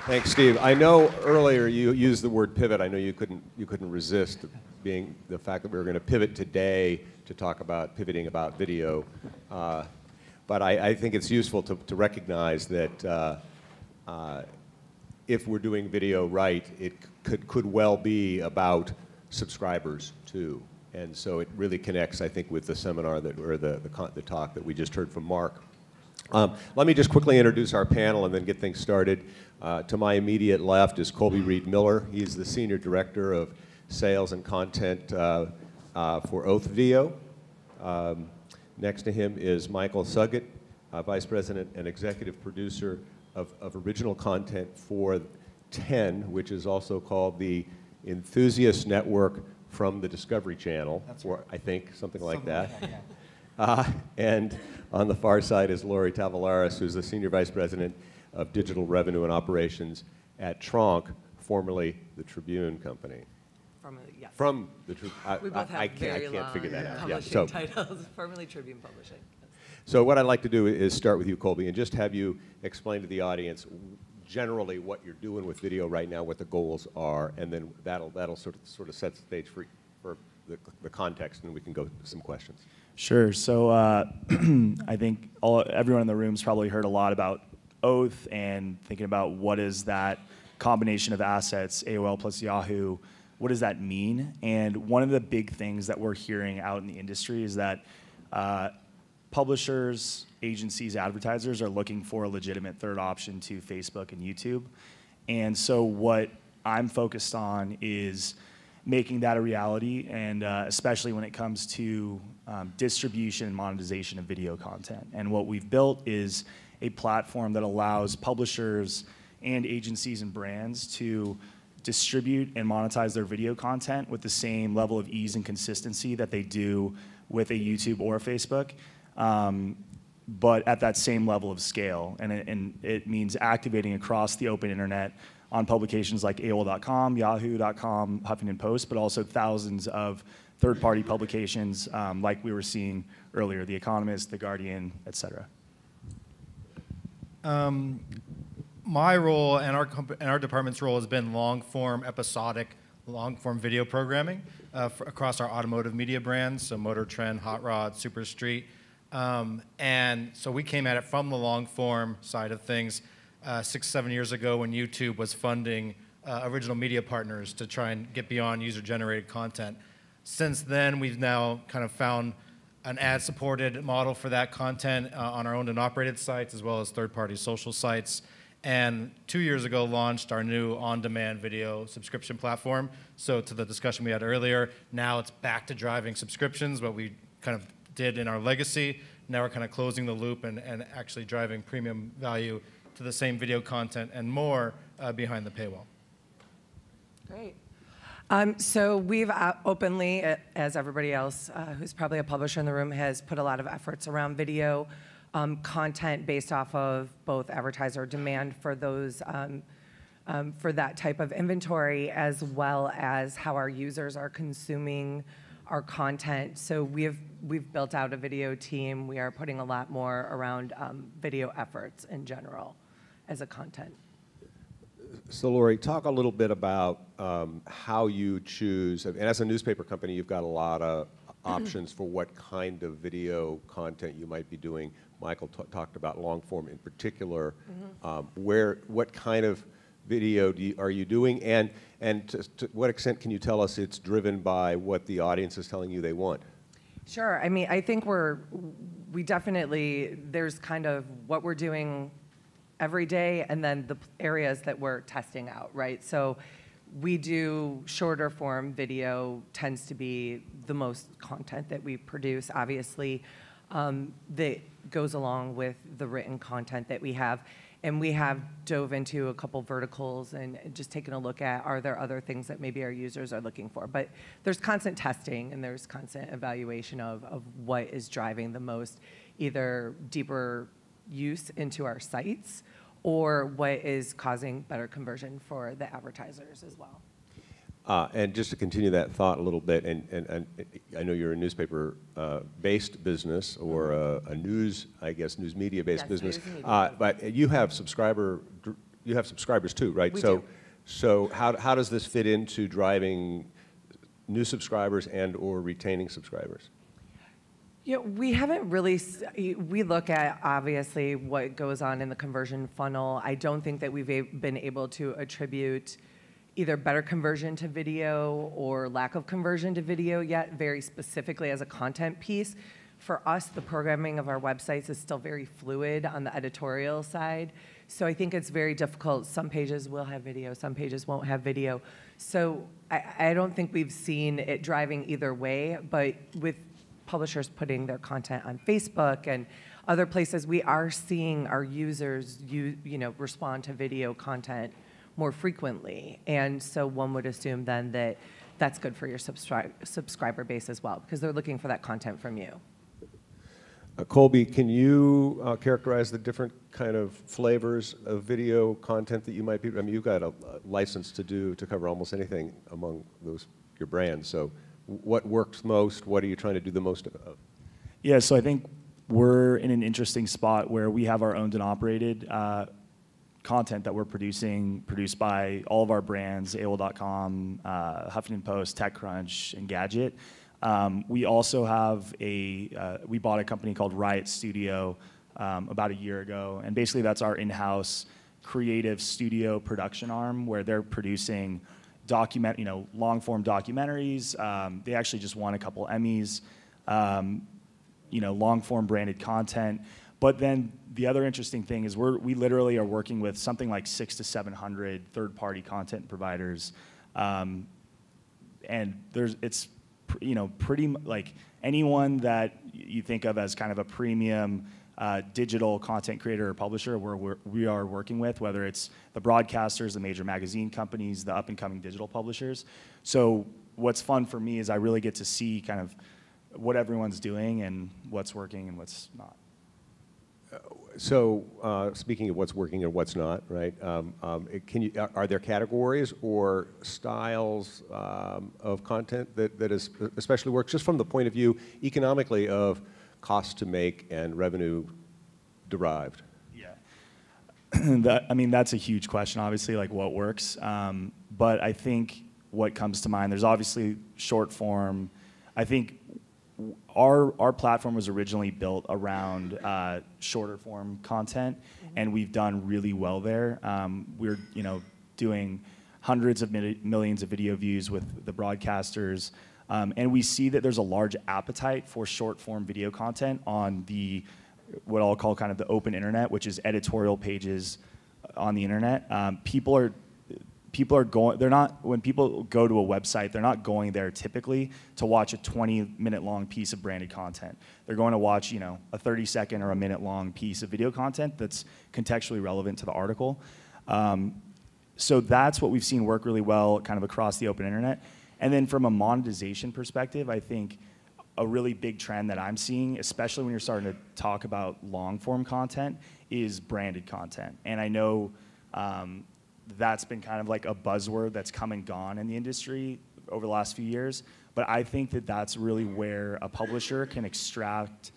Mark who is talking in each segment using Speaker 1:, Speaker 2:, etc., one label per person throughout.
Speaker 1: Thanks, Steve. I know earlier you used the word pivot. I know you couldn't resist being the fact that we were going to pivot today to talk about pivoting about video. But I think it's useful to recognize that if we're doing video right, it could well be about subscribers too. And so it really connects, I think, with the seminar or the talk that we just heard from Mark. Let me just quickly introduce our panel and then get things started. To my immediate left is Colby Reed Miller. He's the Senior Director of Sales and Content for Oath Video. Next to him is Michael Suggett, Vice President and Executive Producer of original content for 10, which is also called the Enthusiast Network from the Discovery Channel, or I think something like that. And on the far side is Lori Tavares, who's the Senior Vice President of Digital Revenue and Operations at Tronc, formerly the Tribune Company.
Speaker 2: Yeah.
Speaker 1: From the Tribune.
Speaker 2: We both have
Speaker 1: I can't figure that out.
Speaker 2: Publishing titles, formerly Tribune Publishing. Yes.
Speaker 1: So what I'd like to do is start with you, Colby, and just have you explain to the audience generally what you're doing with video right now, what the goals are, and then that'll sort of set the stage for the context, and we can go to some questions.
Speaker 3: Sure. So I think everyone in the room's probably heard a lot about Oath and thinking about what is that combination of assets, AOL plus Yahoo, what does that mean? And one of the big things that we're hearing out in the industry is that publishers, agencies, advertisers are looking for a legitimate third option to Facebook and YouTube. And so what I'm focused on is making that a reality, and especially when it comes to distribution and monetization of video content. And what we've built is a platform that allows publishers and agencies and brands to distribute and monetize their video content with the same level of ease and consistency that they do with a YouTube or a Facebook, but at that same level of scale. And it means activating across the open internet on publications like AOL.com, Yahoo.com, Huffington Post, but also thousands of third-party publications like we were seeing earlier, The Economist, The Guardian, et cetera.
Speaker 4: My role and our department's role has been long-form, episodic, long-form video programming across our automotive media brands, so Motor Trend, Hot Rod, Super Street. And so we came at it from the long-form side of things 6-7 years ago when YouTube was funding original media partners to try and get beyond user-generated content. Since then, we've now kind of found an ad-supported model for that content on our owned and operated sites as well as third-party social sites. And 2 years ago, launched our new on-demand video subscription platform. So to the discussion we had earlier, now it's back to driving subscriptions, what we kind of did in our legacy. Now we're kind of closing the loop and actually driving premium value to the same video content and more behind the paywall.
Speaker 2: Great. So we've openly, as everybody else who's probably a publisher in the room, has put a lot of efforts around video content based off of both advertiser demand for those for that type of inventory, as well as how our users are consuming our content. So we've built out a video team. We are putting a lot more around video efforts in general as a content.
Speaker 1: So Lori, talk a little bit about how you choose, and as a newspaper company, you've got a lot of options for what kind of video content you might be doing. Michael talked about long form in particular. What kind of video are you doing, and to what extent can you tell us it's driven by what the audience is telling you they want?
Speaker 2: Sure. I mean, I think we definitely, there's kind of what we're doing every day and then the areas that we're testing out, right? So we do shorter form video, tends to be the most content that we produce, obviously, that goes along with the written content that we have. And we have dove into a couple verticals and just taken a look at, are there other things that maybe our users are looking for? But there's constant testing and there's constant evaluation of what is driving the most, either deeper use into our sites or what is causing better conversion for the advertisers as well.
Speaker 1: And just to continue that thought a little bit, and I know you're a newspaper-based business or a news, I guess, news media-based business, but you have you have subscribers too, right?
Speaker 2: We
Speaker 1: so,
Speaker 2: do.
Speaker 1: So how does this fit into driving new subscribers and/or retaining subscribers?
Speaker 2: We haven't really, we look at obviously what goes on in the conversion funnel. I don't think that we've been able to attribute either better conversion to video or lack of conversion to video yet, very specifically as a content piece. For us, the programming of our websites is still very fluid on the editorial side. So I think it's very difficult. Some pages will have video, some pages won't have video. So I don't think we've seen it driving either way, but with publishers putting their content on Facebook and other places, we are seeing our users respond to video content more frequently. And so one would assume then that that's good for your subscriber base as well, because they're looking for that content from you.
Speaker 1: Colby, can you characterize the different kind of flavors of video content that you might be? I mean, you've got a license to cover almost anything among your brands. So, what works most? What are you trying to do the most of?
Speaker 3: Yeah, so I think we're in an interesting spot where we have our owned and operated content that we're produced by all of our brands, AOL.com, Huffington Post, TechCrunch, Engadget. We also have we bought a company called Riot Studio about a year ago, and basically that's our in-house creative studio production arm where they're producing long-form documentaries. They actually just won a couple Emmys, long-form branded content. But then the other interesting thing is we literally are working with something like 600 to 700 third-party content providers, and it's pretty like anyone that you think of as kind of a premium digital content creator or publisher we are working with, whether it's the broadcasters, the major magazine companies, the up-and-coming digital publishers. So what's fun for me is I really get to see kind of what everyone's doing and what's working and what's not.
Speaker 1: So, speaking of what's working and what's not, right? Are there categories or styles of content that especially works just from the point of view economically of cost to make and revenue derived?
Speaker 3: Yeah, that's a huge question. Obviously, like what works, but I think what comes to mind. There's obviously short form. I think our platform was originally built around shorter form content, and we've done really well there. We're doing hundreds of millions of video views with the broadcasters, and we see that there's a large appetite for short form video content on what I'll call kind of the open internet, which is editorial pages on the internet. When people go to a website, they're not going there typically to watch a 20-minute long piece of branded content. They're going to watch, a 30-second or a minute-long piece of video content that's contextually relevant to the article. So that's what we've seen work really well kind of across the open internet. And then from a monetization perspective, I think a really big trend that I'm seeing, especially when you're starting to talk about long-form content, is branded content. And I know that's been kind of like a buzzword that's come and gone in the industry over the last few years. But I think that that's really where a publisher can extract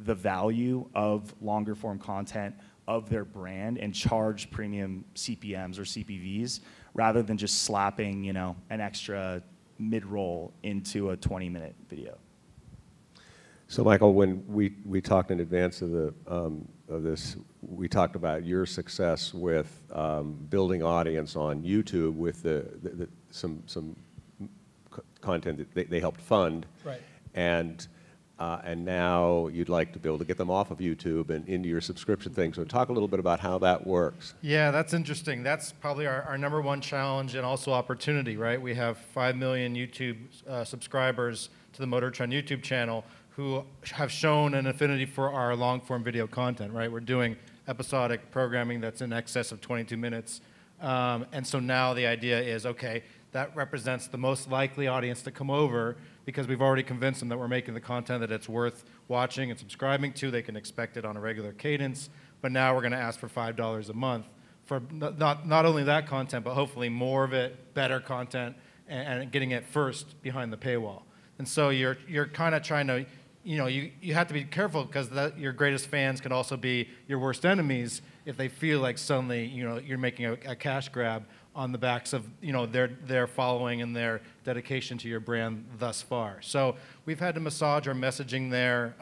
Speaker 3: the value of longer form content of their brand and charge premium CPMs or CPVs rather than just slapping, an extra mid-roll into a 20-minute video.
Speaker 1: So, Michael, when we talked in advance of this, we talked about your success with building audience on YouTube with some content that they helped fund,
Speaker 4: Right.
Speaker 1: And now you'd like to be able to get them off of YouTube and into your subscription thing. So, talk a little bit about how that works.
Speaker 4: Yeah, that's interesting. That's probably our number one challenge and also opportunity, right? We have 5 million YouTube subscribers to the Motor Trend YouTube channel who have shown an affinity for our long-form video content, right? We're doing episodic programming that's in excess of 22 minutes. And so now the idea is, okay, that represents the most likely audience to come over because we've already convinced them that we're making the content that it's worth watching and subscribing to. They can expect it on a regular cadence. But now we're going to ask for $5 a month for not only that content, but hopefully more of it, better content, and getting it first behind the paywall. And so you're kind of trying to, you have to be careful because your greatest fans can also be your worst enemies. if they feel like suddenly, you're making a cash grab on the backs of, their following and their dedication to your brand thus far. So we've had to massage our messaging there.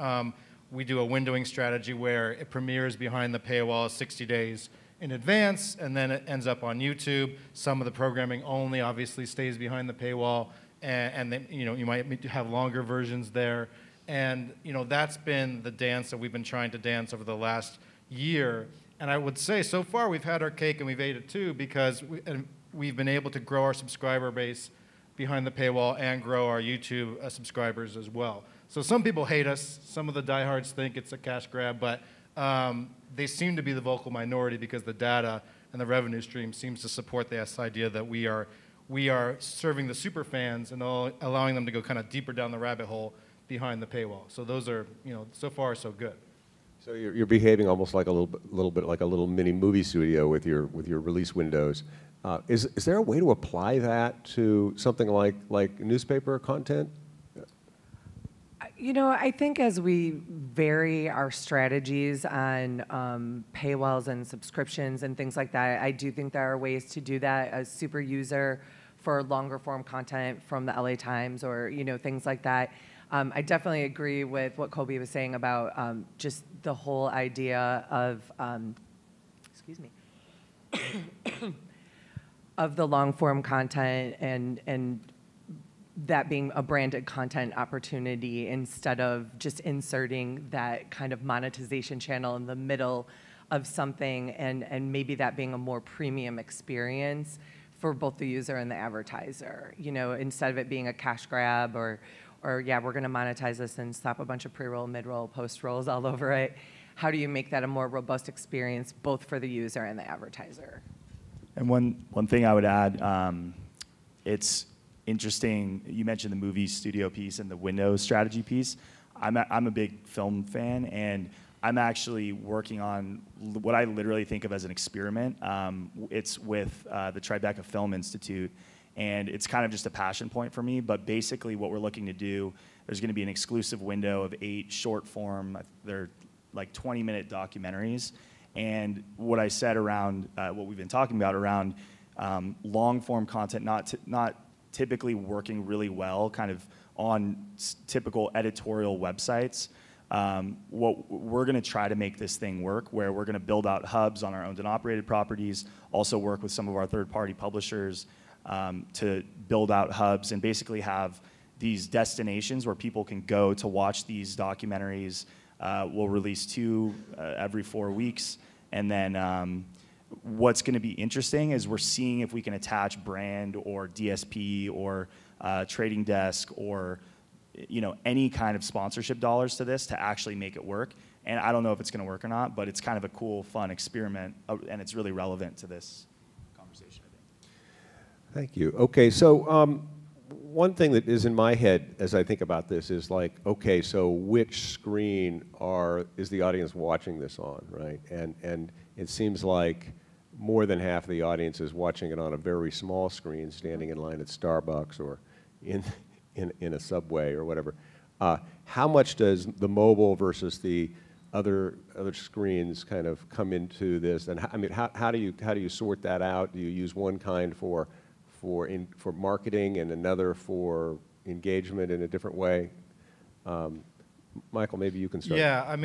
Speaker 4: We do a windowing strategy where it premieres behind the paywall 60 days in advance, and then it ends up on YouTube. Some of the programming only obviously stays behind the paywall, and then you might have longer versions there. And that's been the dance that we've been trying to dance over the last year. And I would say so far we've had our cake and we've ate it too, because we've been able to grow our subscriber base behind the paywall and grow our YouTube subscribers as well. So some people hate us. Some of the diehards think it's a cash grab, but they seem to be the vocal minority because the data and the revenue stream seems to support this idea that we are serving the super fans and allowing them to go kind of deeper down the rabbit hole behind the paywall. So those are, so far so good.
Speaker 1: So you're behaving almost like a little bit like a little mini movie studio with your release windows. Is there a way to apply that to something like newspaper content?
Speaker 2: I think as we vary our strategies on paywalls and subscriptions and things like that, I do think there are ways to do that as super user for longer form content from the LA Times or things like that. I definitely agree with what Colby was saying about just the whole idea of, excuse me, of the long form content and that being a branded content opportunity instead of just inserting that kind of monetization channel in the middle of something and maybe that being a more premium experience for both the user and the advertiser. Instead of it being a cash grab or yeah, we're going to monetize this and slap a bunch of pre-roll, mid-roll, post-rolls all over it. How do you make that a more robust experience both for the user and the advertiser?
Speaker 3: And one thing I would add, it's interesting, you mentioned the movie studio piece and the window strategy piece. I'm a big film fan, and I'm actually working on what I literally think of as an experiment. It's with the Tribeca Film Institute, and it's kind of just a passion point for me, but basically what we're looking to do, there's going to be an exclusive window of 8 short form, they're like 20-minute documentaries, and what I said around what we've been talking about around long form content, not typically working really well kind of on typical editorial websites. What we're going to try to make this thing work, where we're going to build out hubs on our owned and operated properties, also work with some of our third-party publishers to build out hubs and basically have these destinations where people can go to watch these documentaries. We'll release 2 every 4 weeks, and then what's going to be interesting is we're seeing if we can attach brand or DSP or trading desk or any kind of sponsorship dollars to this to actually make it work. And I don't know if it's going to work or not, but it's kind of a cool, fun experiment, and it's really relevant to this conversation, I think.
Speaker 1: Thank you. Okay, so one thing that is in my head as I think about this is like, okay, so which screen is the audience watching this on, right? And it seems like more than half of the audience is watching it on a very small screen, standing in line at Starbucks or in a Subway or whatever. How much does the mobile versus the other screens kind of come into this? And how do you sort that out? Do you use one kind for marketing and another for engagement in a different way? Michael, maybe you can start.
Speaker 4: Yeah,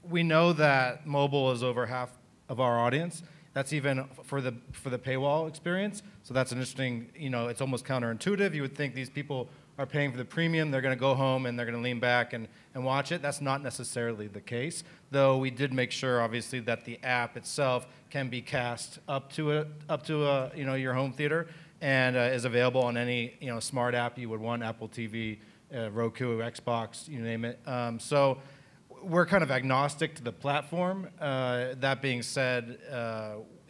Speaker 4: we know that mobile is over half of our audience. That's even for the paywall experience. So that's an interesting, it's almost counterintuitive. You would think these people are paying for the premium, they're going to go home and they're going to lean back and watch it. That's not necessarily the case, though we did make sure, obviously, that the app itself can be cast up to your home theater and is available on any smart app you would want, Apple TV, Roku, Xbox, you name it. So we're kind of agnostic to the platform. That being said,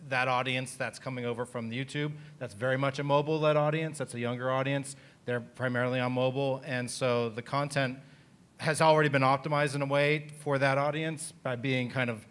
Speaker 4: that audience that's coming over from YouTube, that's very much a mobile-led audience. That's a younger audience. They're primarily on mobile, and so the content has already been optimized in a way for that audience by being kind of,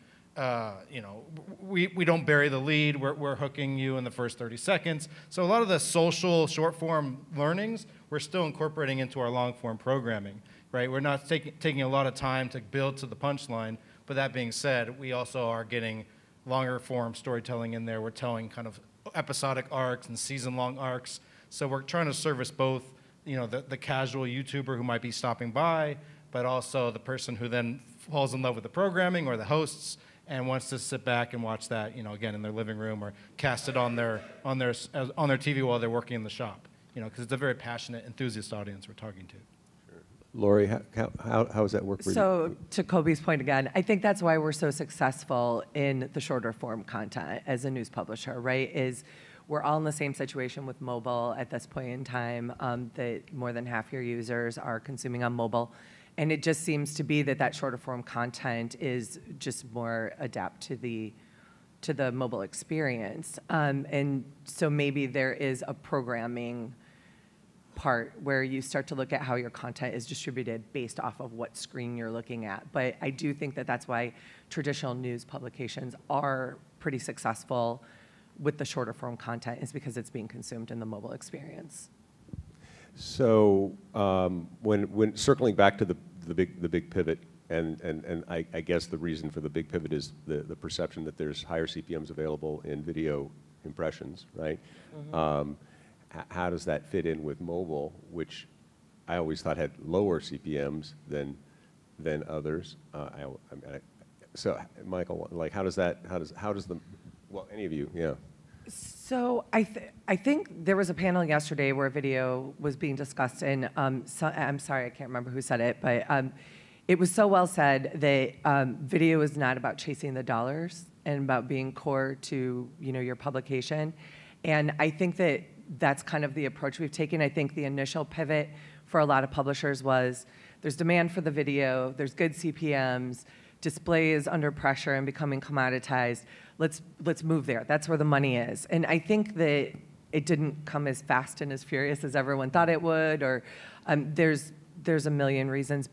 Speaker 4: we don't bury the lead. We're hooking you in the first 30 seconds. So a lot of the social short-form learnings, we're still incorporating into our long-form programming. Right? We're not taking a lot of time to build to the punchline, but that being said, we also are getting longer form storytelling in there. We're telling kind of episodic arcs and season-long arcs. So we're trying to service both, the casual YouTuber who might be stopping by, but also the person who then falls in love with the programming or the hosts and wants to sit back and watch that, again in their living room or cast it on their TV while they're working in the shop. Because it's a very passionate, enthusiast audience we're talking to.
Speaker 1: Lori, how does that work for you?
Speaker 2: So to Kobe's point again, I think that's why we're so successful in the shorter form content as a news publisher, right? Is we're all in the same situation with mobile at this point in time, that more than half your users are consuming on mobile. And it just seems to be that shorter form content is just more adapt to the mobile experience. And so maybe there is a programming part where you start to look at how your content is distributed based off of what screen you're looking at. But I do think that's why traditional news publications are pretty successful with the shorter form content, is because it's being consumed in the mobile experience.
Speaker 1: So when circling back to the big pivot, and I guess the reason for the big pivot is the perception that there's higher CPMs available in video impressions, right? Mm-hmm. How does that fit in with mobile, which I always thought had lower CPMs than others? So Michael, like how does the, well, any of you, yeah.
Speaker 2: So I think there was a panel yesterday where video was being discussed, and I'm sorry, I can't remember who said it, but it was so well said that video is not about chasing the dollars and about being core to your publication. And I think that's kind of the approach we've taken. I think the initial pivot for a lot of publishers was there's demand for the video, there's good CPMs, display is under pressure and becoming commoditized. Let's move there. That's where the money is. And I think that it didn't come as fast and as furious as everyone thought it would, or there's a million reasons,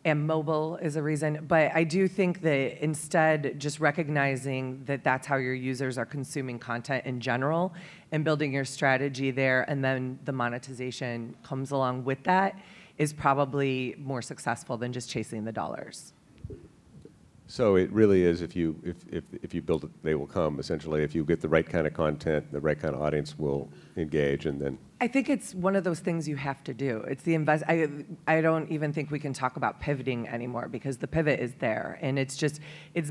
Speaker 2: and mobile is a reason. But I do think that instead, just recognizing that that's how your users are consuming content in general and building your strategy there, and then the monetization comes along with that, is probably more successful than just chasing the dollars.
Speaker 1: So it really is, if you build it, they will come, essentially. If you get the right kind of content, the right kind of audience will engage, and then...
Speaker 2: I think it's one of those things you have to do. It's the I don't even think we can talk about pivoting anymore, because the pivot is there, and it's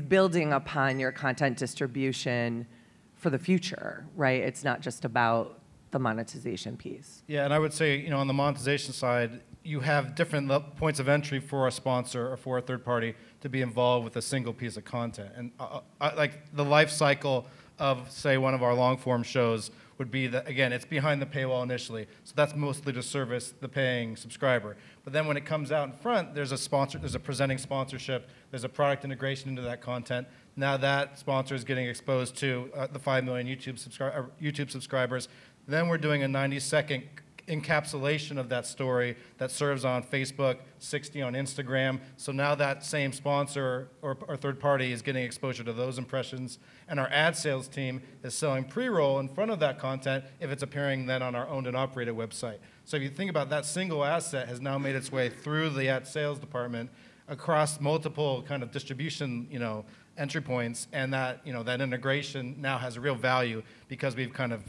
Speaker 2: building upon your content distribution for the future, right? It's not just about the monetization piece.
Speaker 4: Yeah, and I would say, on the monetization side, you have different points of entry for a sponsor or for a third party to be involved with a single piece of content. And like the life cycle of, say, one of our long form shows would be that, again, it's behind the paywall initially. So that's mostly to service the paying subscriber. But then when it comes out in front, there's a presenting sponsorship, there's a product integration into that content. Now that sponsor is getting exposed to the 5 million YouTube subscribers. Then we're doing a 90-second encapsulation of that story that serves on Facebook, 60 on Instagram. So now that same sponsor or third party is getting exposure to those impressions, and our ad sales team is selling pre-roll in front of that content if it's appearing then on our owned and operated website. So if you think about that single asset has now made its way through the ad sales department across multiple kind of distribution, entry points, and that that integration now has a real value because we've kind of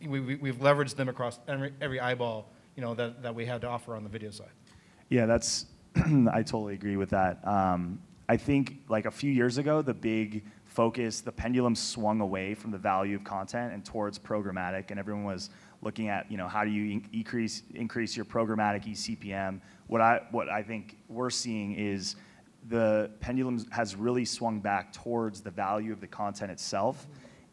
Speaker 4: we've leveraged them across every eyeball that we had to offer on the video side.
Speaker 3: Yeah, that's I totally agree with that. I think like a few years ago, the big focus, the pendulum swung away from the value of content and towards programmatic, and everyone was looking at how do you increase your programmatic eCPM. What I think we're seeing is the pendulum has really swung back towards the value of the content itself,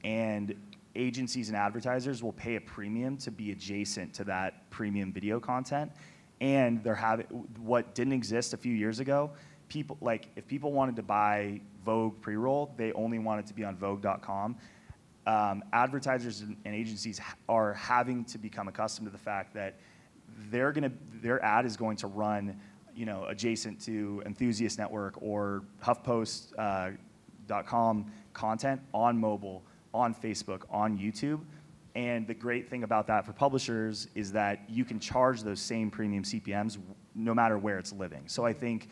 Speaker 3: and agencies and advertisers will pay a premium to be adjacent to that premium video content. And they're having what didn't exist a few years ago. If people wanted to buy Vogue pre-roll, they only wanted to be on Vogue.com. Advertisers and agencies are having to become accustomed to the fact that their ad is going to run adjacent to Enthusiast Network or HuffPost.com content on mobile, on Facebook, on YouTube. And the great thing about that for publishers is that you can charge those same premium CPMs no matter where it's living. So I think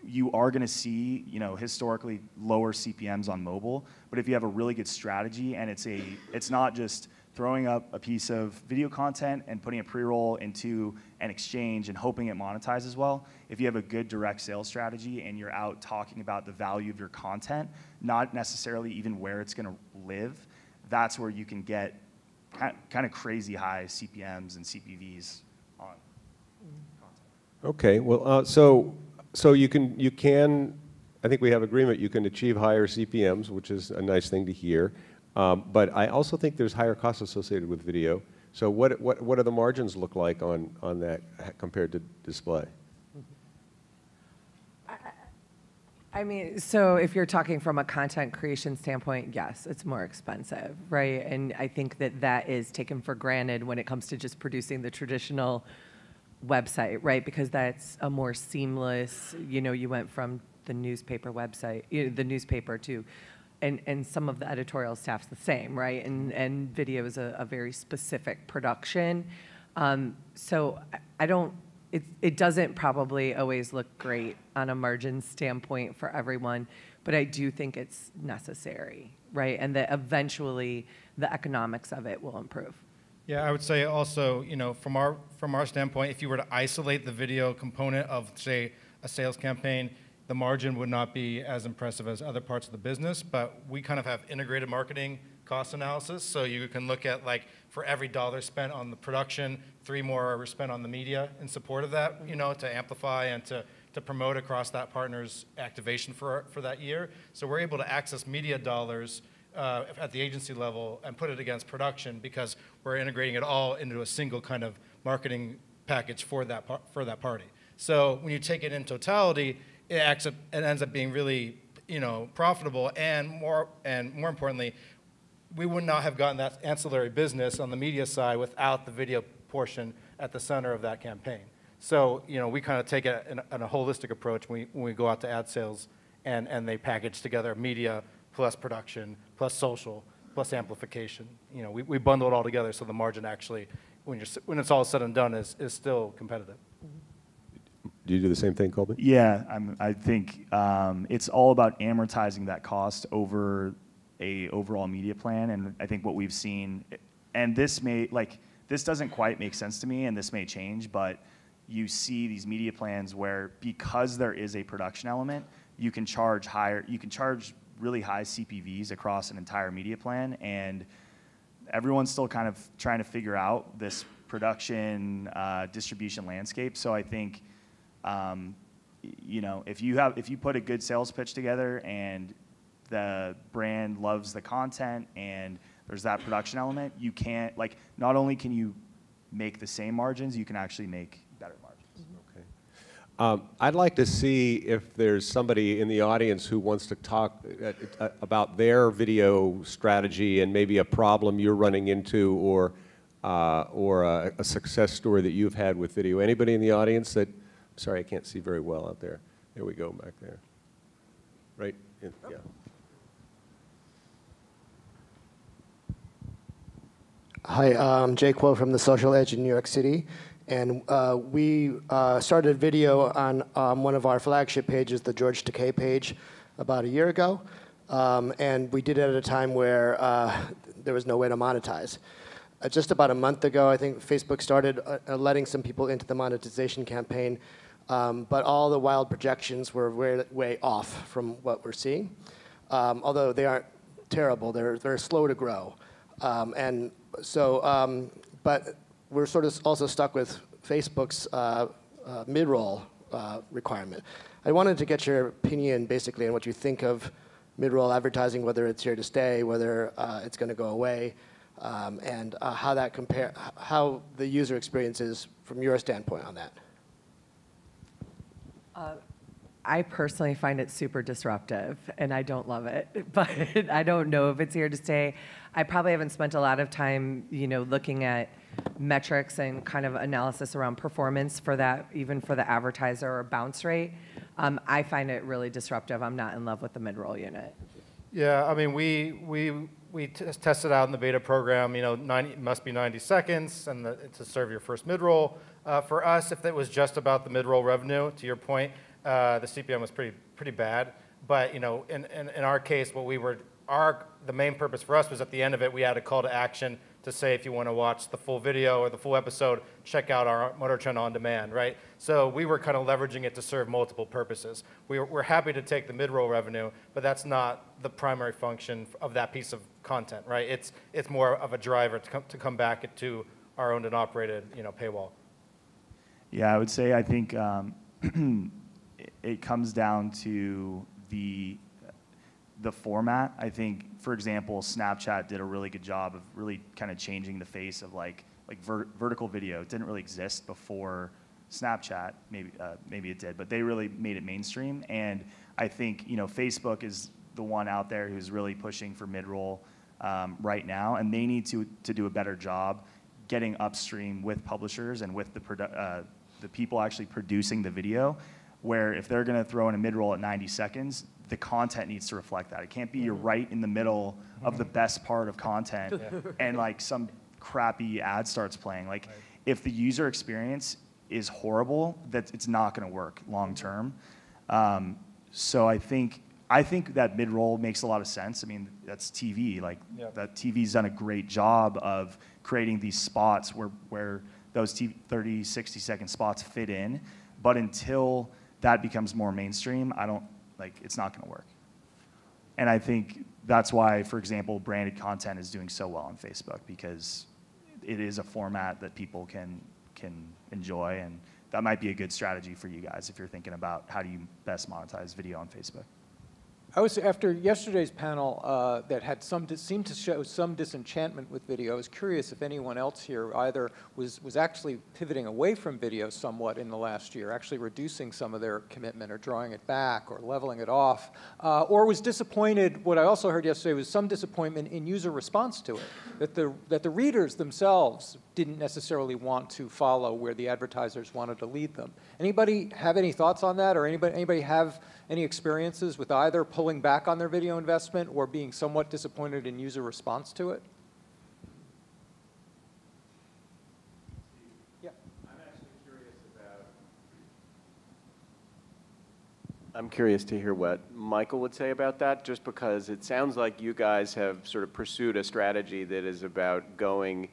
Speaker 3: you are going to see, historically lower CPMs on mobile. But if you have a really good strategy and it's not just throwing up a piece of video content and putting a pre-roll into an exchange and hoping it monetizes well, if you have a good direct sales strategy and you're out talking about the value of your content, not necessarily even where it's going to live, that's where you can get kind of crazy high CPMs and CPVs on content.
Speaker 1: Okay, well, so you can, I think we have agreement, you can achieve higher CPMs, which is a nice thing to hear. But I also think there's higher costs associated with video. So what do the margins look like on that compared to display?
Speaker 2: I mean, so if you're talking from a content creation standpoint, yes, it's more expensive, right? And I think that is taken for granted when it comes to just producing the traditional website, right? Because that's a more seamless, you went from the newspaper website, the newspaper to, and some of the editorial staff's the same, right? And video is a very specific production. So I don't, it doesn't probably always look great on a margin standpoint for everyone, but I do think it's necessary, right? And that eventually the economics of it will improve.
Speaker 4: Yeah, I would say also, from our standpoint, if you were to isolate the video component of, say, a sales campaign, the margin would not be as impressive as other parts of the business, but we kind of have integrated marketing cost analysis, so you can look at, like, for every dollar spent on the production, 3 more are spent on the media in support of that, to amplify and to promote across that partner's activation for that year. So we're able to access media dollars at the agency level and put it against production because we're integrating it all into a single kind of marketing package for that party. So when you take it in totality, it ends up being really, profitable, and more importantly, we would not have gotten that ancillary business on the media side without the video portion at the center of that campaign. So, we kind of take a holistic approach when we go out to ad sales, and they package together media plus production plus social plus amplification. We bundle it all together, so the margin actually, when it's all said and done, is still competitive.
Speaker 1: Do you do the same thing, Colby?
Speaker 3: Yeah, I think it's all about amortizing that cost over a overall media plan, and I think what we've seen, and this doesn't quite make sense to me, and this may change, but you see these media plans where, because there is a production element, you can charge really high CPVs across an entire media plan, and everyone's still kind of trying to figure out this production distribution landscape. So I think, if you put a good sales pitch together and the brand loves the content and there's that production element, you can't, not only can you make the same margins, you can actually make better margins.
Speaker 1: Okay. I'd like to see if there's somebody in the audience who wants to talk about their video strategy and maybe a problem you're running into or a success story that you've had with video. Anybody in the audience that, sorry, I can't see very well out there. There we go, back there. Right, yeah.
Speaker 5: Hi, I'm Jay Kuo from the Social Edge in New York City, and we started video on one of our flagship pages, the George Takei page, about a year ago, and we did it at a time where there was no way to monetize. Just about a month ago, I think Facebook started letting some people into the monetization campaign, but all the wild projections were way off from what we're seeing. Although they aren't terrible, they're slow to grow. And so, but we're sort of also stuck with Facebook's mid-roll requirement. I wanted to get your opinion basically on what you think of mid-roll advertising, whether it's here to stay, whether it's going to go away, and how the user experience is from your standpoint on that.
Speaker 2: I personally find it super disruptive, and I don't love it, but I don't know if it's here to stay. I probably haven't spent a lot of time, looking at metrics and kind of analysis around performance for that, even for the advertiser or bounce rate. I find it really disruptive. I'm not in love with the mid-roll unit.
Speaker 6: Yeah, I mean, we tested out in the beta program, it must be 90 seconds and to serve your first mid-roll. For us, if it was just about the mid-roll revenue, to your point, the CPM was pretty bad. But in our case, the main purpose for us was at the end of it, we had a call to action to say if you want to watch the full video or the full episode, check out our Motor Trend On Demand, right? So we were kind of leveraging it to serve multiple purposes. We're happy to take the mid-roll revenue, but that's not the primary function of that piece of content, right? It's more of a driver to come back to our owned and operated, paywall.
Speaker 3: Yeah, I would say I think it comes down to the format. I think, for example, Snapchat did a really good job of really kind of changing the face of vertical video. It didn't really exist before Snapchat. Maybe it did, but they really made it mainstream. And I think Facebook is the one out there who's really pushing for mid-roll right now, and they need to do a better job getting upstream with publishers and with the people actually producing the video. Where if they're going to throw in a mid-roll at 90 seconds, the content needs to reflect that. It can't be you're right in the middle of the best part of content and some crappy ad starts playing. If the user experience is horrible, it's not going to work long term. So I think that mid-roll makes a lot of sense. I mean, that's TV. That TV's done a great job of creating these spots where those 30, 60-second spots fit in. But until that becomes more mainstream, it's not going to work. And I think that's why, for example, branded content is doing so well on Facebook, because it is a format that people can enjoy, and that might be a good strategy for you guys if you're thinking about how do you best monetize video on Facebook.
Speaker 7: After yesterday's panel that had seemed to show some disenchantment with video, I was curious if anyone else here either was actually pivoting away from video somewhat in the last year, actually reducing some of their commitment or drawing it back or leveling it off, or was disappointed. What I also heard yesterday was some disappointment in user response to it, that the readers themselves didn't necessarily want to follow where the advertisers wanted to lead them. Anybody have any thoughts on that, or anybody have any experiences with either pulling back on their video investment or being somewhat disappointed in user response to it? Yeah.
Speaker 8: I'm curious to hear what Michael would say about that, just because it sounds like you guys have sort of pursued a strategy that is about going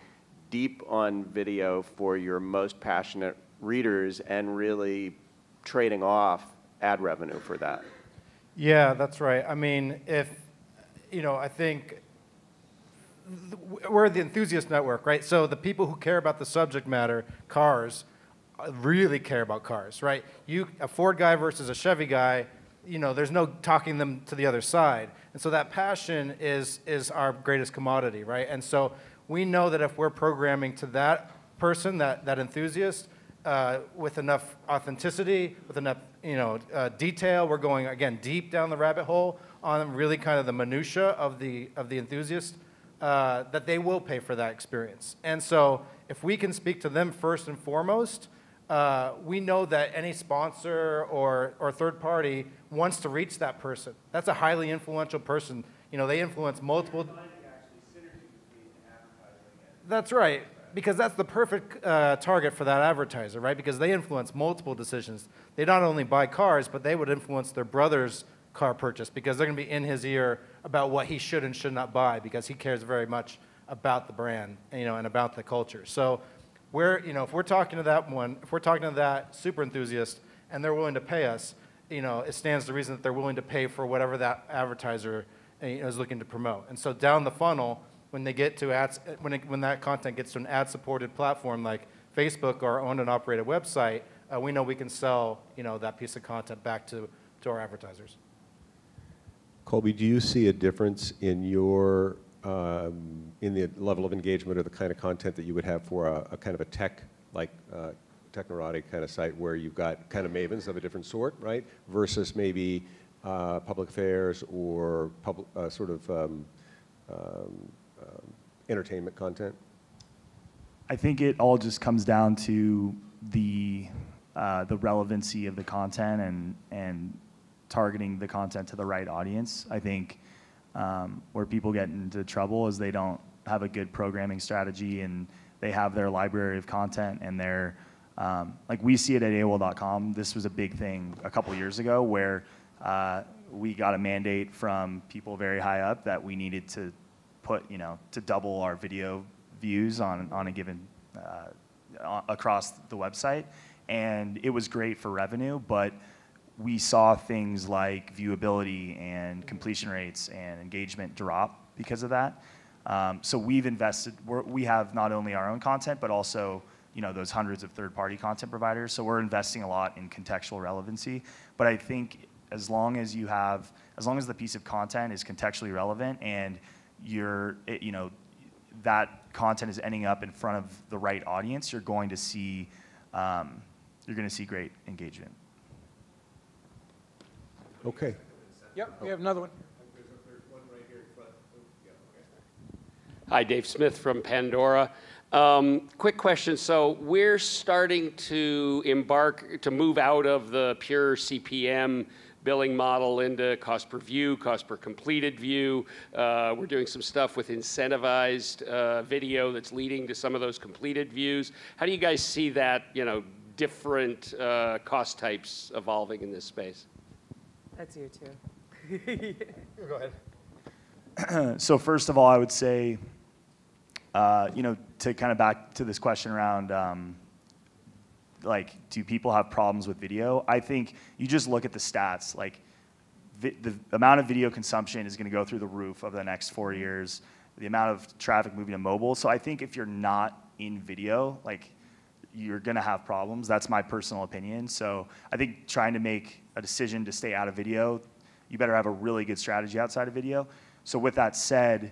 Speaker 8: deep on video for your most passionate readers and really trading off ad revenue for that.
Speaker 6: Yeah, that's right. I mean, I think we're the enthusiast network, right? So the people who care about the subject matter, cars, really care about cars, right? A Ford guy versus a Chevy guy, there's no talking them to the other side. And so that passion is our greatest commodity, right? And so we know that if we're programming to that person, that enthusiast, with enough authenticity, with enough detail, we're going again deep down the rabbit hole on really kind of the minutia of the enthusiast, that they will pay for that experience. And so if we can speak to them first and foremost, we know that any sponsor or third party wants to reach that person. That's a highly influential person. They influence multiple. That's right, because that's the perfect target for that advertiser, right? Because they influence multiple decisions. They not only buy cars, but they would influence their brother's car purchase, because they're going to be in his ear about what he should and should not buy, because he cares very much about the brand, and about the culture. So if we're talking to that super enthusiast and they're willing to pay us, it stands to reason that they're willing to pay for whatever that advertiser is looking to promote. And so down the funnel, when they get to ads, when that content gets to an ad-supported platform like Facebook or our owned and operated website, we know we can sell that piece of content back to our advertisers.
Speaker 1: Colby, do you see a difference in your in the level of engagement or the kind of content that you would have for a kind of a tech-neurotic kind of site where you've got kind of mavens of a different sort, right, versus maybe public affairs or entertainment content?
Speaker 3: I think it all just comes down to the relevancy of the content and targeting the content to the right audience. I think where people get into trouble is they don't have a good programming strategy, and they have their library of content and they're Like we see it at AOL.com. This was a big thing a couple years ago where we got a mandate from people very high up that we needed to put, to double our video views on a given, across the website. And it was great for revenue, but we saw things like viewability and completion rates and engagement drop because of that. So we've invested, we have not only our own content, but also those hundreds of third-party content providers. So we're investing a lot in contextual relevancy. But I think as long as the piece of content is contextually relevant and that content is ending up in front of the right audience, you're going to see great engagement.
Speaker 1: Okay.
Speaker 7: Yep, we have another one.
Speaker 9: Hi, Dave Smith from Pandora. Quick question. So we're starting to move out of the pure CPM billing model into cost per view, cost per completed view. We're doing some stuff with incentivized video that's leading to some of those completed views. How do you guys see that, different cost types evolving in this space?
Speaker 2: That's you too.
Speaker 6: Go ahead.
Speaker 3: So first of all, I would say, to kind of back to this question around, do people have problems with video? I think you just look at the stats. Like, the amount of video consumption is going to go through the roof over the next 4 years. The amount of traffic moving to mobile. So I think if you're not in video, you're going to have problems. That's my personal opinion. So I think trying to make a decision to stay out of video, you better have a really good strategy outside of video. So with that said,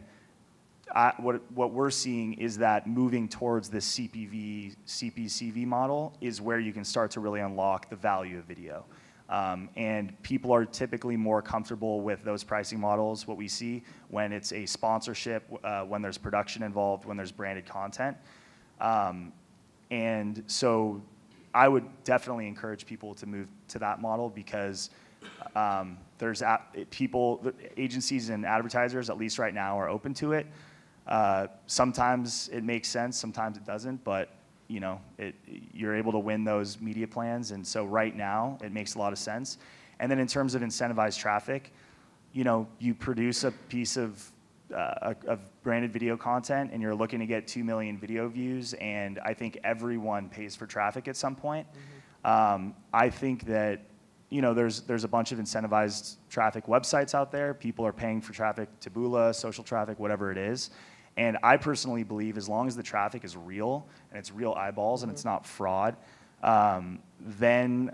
Speaker 3: what we're seeing is that moving towards this CPCV model is where you can start to really unlock the value of video. And people are typically more comfortable with those pricing models, what we see, when it's a sponsorship, when there's production involved, when there's branded content. And so I would definitely encourage people to move to that model because agencies and advertisers, at least right now, are open to it. Sometimes it makes sense, sometimes it doesn't, but you're able to win those media plans, and so right now it makes a lot of sense. And then in terms of incentivized traffic, you produce a piece of branded video content and you're looking to get 2 million video views, and I think everyone pays for traffic at some point. I think that there's a bunch of incentivized traffic websites out there. People are paying for traffic, Taboola, social traffic, whatever it is. And I personally believe as long as the traffic is real and it's real eyeballs and it's not fraud, then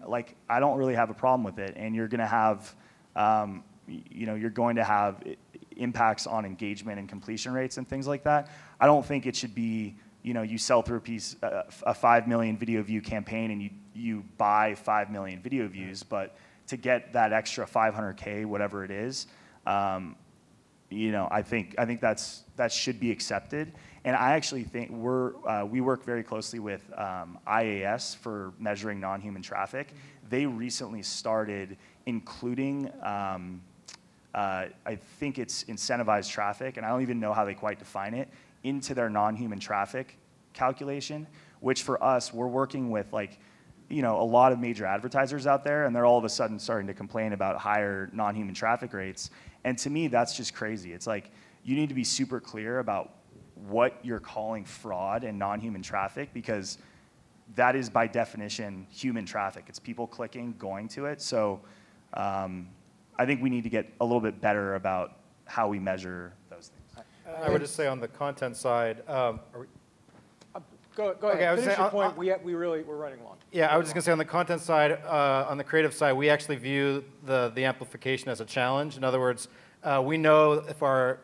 Speaker 3: I don't really have a problem with it. And you're going to have, impacts on engagement and completion rates and things like that. I don't think it should be, you sell through a 5 million video view campaign and you buy 5 million video views, but to get that extra 500K, whatever it is, I think that should be accepted. And I actually think we work very closely with IAS for measuring non-human traffic. They recently started including, I think it's incentivized traffic, and I don't even know how they quite define it, into their non-human traffic calculation, which for us, we're working with a lot of major advertisers out there, and they're all of a sudden starting to complain about higher non-human traffic rates. And to me, that's just crazy. It's you need to be super clear about what you're calling fraud and non-human traffic, because that is by definition human traffic. It's people clicking, going to it. So I think we need to get a little bit better about how we measure those things.
Speaker 6: I would just say on the content side,
Speaker 7: Go
Speaker 6: Okay, I
Speaker 7: ahead.
Speaker 6: was
Speaker 7: Finish
Speaker 6: saying,
Speaker 7: your point. We're running long.
Speaker 6: yeah, I was just going to say on the content side, on the creative side, we actually view the amplification as a challenge. In other words, we know if our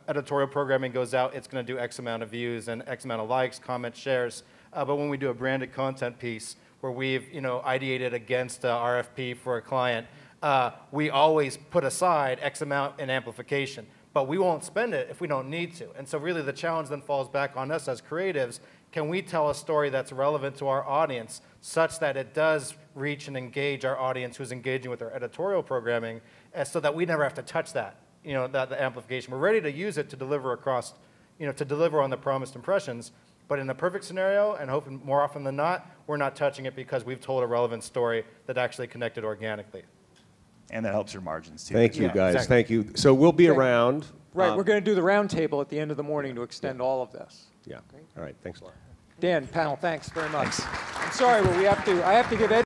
Speaker 6: editorial programming goes out, it's going to do X amount of views and X amount of likes, comments, shares. But when we do a branded content piece where we've ideated against RFP for a client, we always put aside X amount in amplification. But we won't spend it if we don't need to. And so really the challenge then falls back on us as creatives. Can we tell a story that's relevant to our audience such that it does reach and engage our audience who's engaging with our editorial programming, so that we never have to touch that, the amplification. We're ready to use it to deliver across, to deliver on the promised impressions, But in a perfect scenario, and hoping more often than not, we're not touching it because we've told a relevant story that actually connected organically.
Speaker 3: And that helps your margins too.
Speaker 1: Thank you,
Speaker 6: Yeah,
Speaker 1: guys.
Speaker 6: exactly.
Speaker 1: Thank you. So we'll be
Speaker 7: Okay.
Speaker 1: around.
Speaker 7: Right, we're going to do the roundtable at the end of the morning to extend all of this.
Speaker 1: Yeah. All right. Thanks a lot.
Speaker 7: Dan, panel, thanks very much. I'm sorry, but I have to give Ed